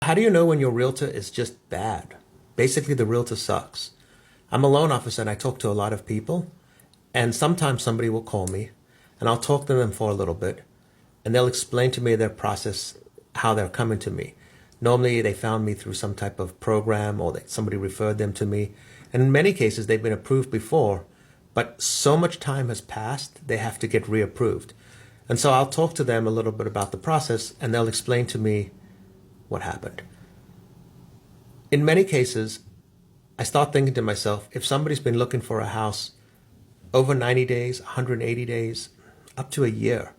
How do you know when your realtor is just bad? Basically, the realtor sucks. I'm a loan officer and I talk to a lot of people, and sometimes somebody will call me and I'll talk to them for a little bit and they'll explain to me their process, how they're coming to me. Normally, they found me through some type of program or that somebody referred them to me. And in many cases, they've been approved before, but so much time has passed, they have to get reapproved. And so I'll talk to them a little bit about the process and they'll explain to me what happened. In many cases, I start thinking to myself, if somebody's been looking for a house over 90 days, 180 days, up to a year,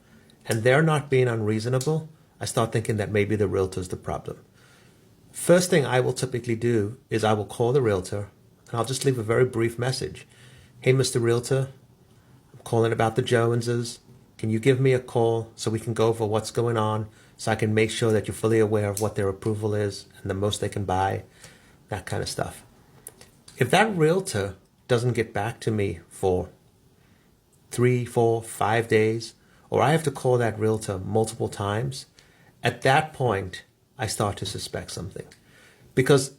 and they're not being unreasonable, I start thinking that maybe the realtor's the problem. First thing I will typically do is I will call the realtor and I'll just leave a very brief message. Hey, Mr. Realtor, I'm calling about the Joneses. Can you give me a call so we can go over what's going on so I can make sure that you're fully aware of what their approval is and the most they can buy, that kind of stuff. If that realtor doesn't get back to me for 3, 4, 5 days, or I have to call that realtor multiple times, at that point, I start to suspect something. Because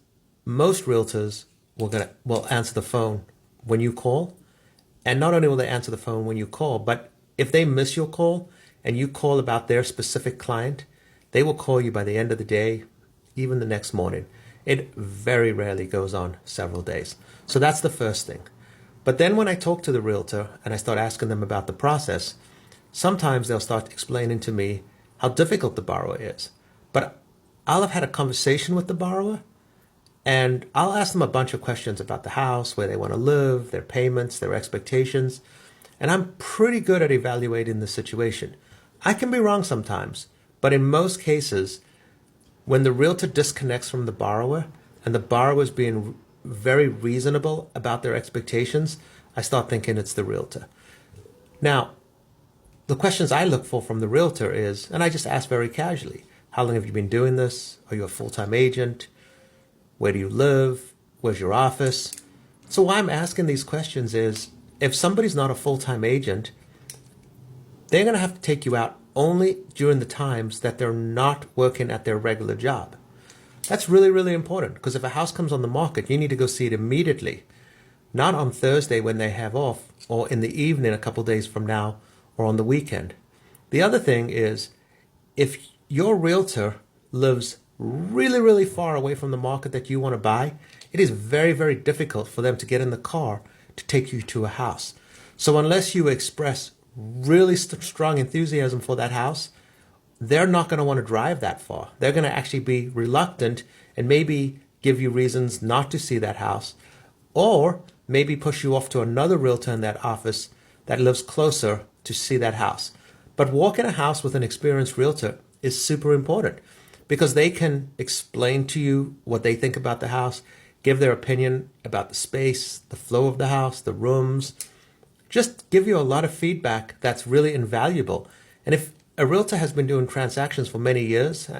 most realtors will answer the phone when you call, and not only will they answer the phone when you call, but if they miss your call and you call about their specific client, they will call you by the end of the day, even the next morning. It very rarely goes on several days. So that's the first thing. But then when I talk to the realtor and I start asking them about the process, sometimes they'll start explaining to me how difficult the borrower is. But I'll have had a conversation with the borrower and I'll ask them a bunch of questions about the house, where they want to live, their payments, their expectations. And I'm pretty good at evaluating the situation. I can be wrong sometimes, but in most cases, when the realtor disconnects from the borrower and the borrower is being very reasonable about their expectations, I start thinking it's the realtor. Now, the questions I look for from the realtor is, and I just ask very casually, how long have you been doing this? Are you a full-time agent? Where do you live? Where's your office? So why I'm asking these questions is, if somebody's not a full-time agent, they're going to have to take you out only during the times that they're not working at their regular job. That's really, really important, because if a house comes on the market, you need to go see it immediately, not on Thursday when they have off, or in the evening a couple days from now, or on the weekend. The other thing is, if your realtor lives really, really far away from the market that you want to buy, it is very, very difficult for them to get in the car to take you to a house. So unless you express really strong enthusiasm for that house, they're not going to want to drive that far. They're going to actually be reluctant and maybe give you reasons not to see that house, or maybe push you off to another realtor in that office that lives closer to see that house. But walking a house with an experienced realtor is super important, because they can explain to you what they think about the house, give their opinion about the space, the flow of the house, the rooms, just give you a lot of feedback that's really invaluable. And if a realtor has been doing transactions for many years,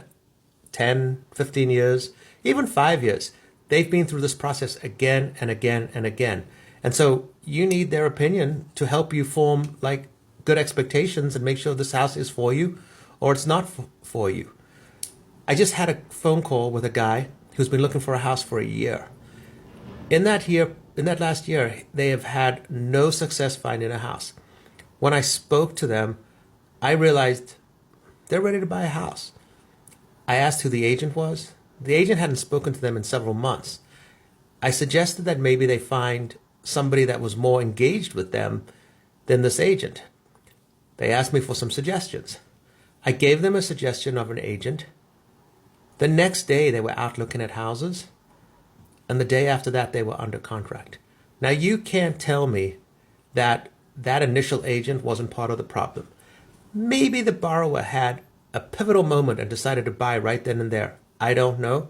10, 15 years, even 5 years, they've been through this process again and again and again. And so you need their opinion to help you form like good expectations and make sure this house is for you or it's not for you. I just had a phone call with a guy who's been looking for a house for a year. In that last year, they have had no success finding a house. When I spoke to them, I realized they're ready to buy a house. I asked who the agent was. The agent hadn't spoken to them in several months. I suggested that maybe they find somebody that was more engaged with them than this agent. They asked me for some suggestions. I gave them a suggestion of an agent. The next day, they were out looking at houses. And the day after that, they were under contract. Now, you can't tell me that that initial agent wasn't part of the problem. Maybe the borrower had a pivotal moment and decided to buy right then and there. I don't know.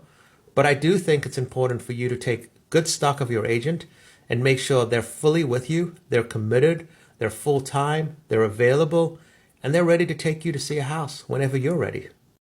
But I do think it's important for you to take good stock of your agent and make sure they're fully with you, they're committed, they're full-time, they're available, and they're ready to take you to see a house whenever you're ready.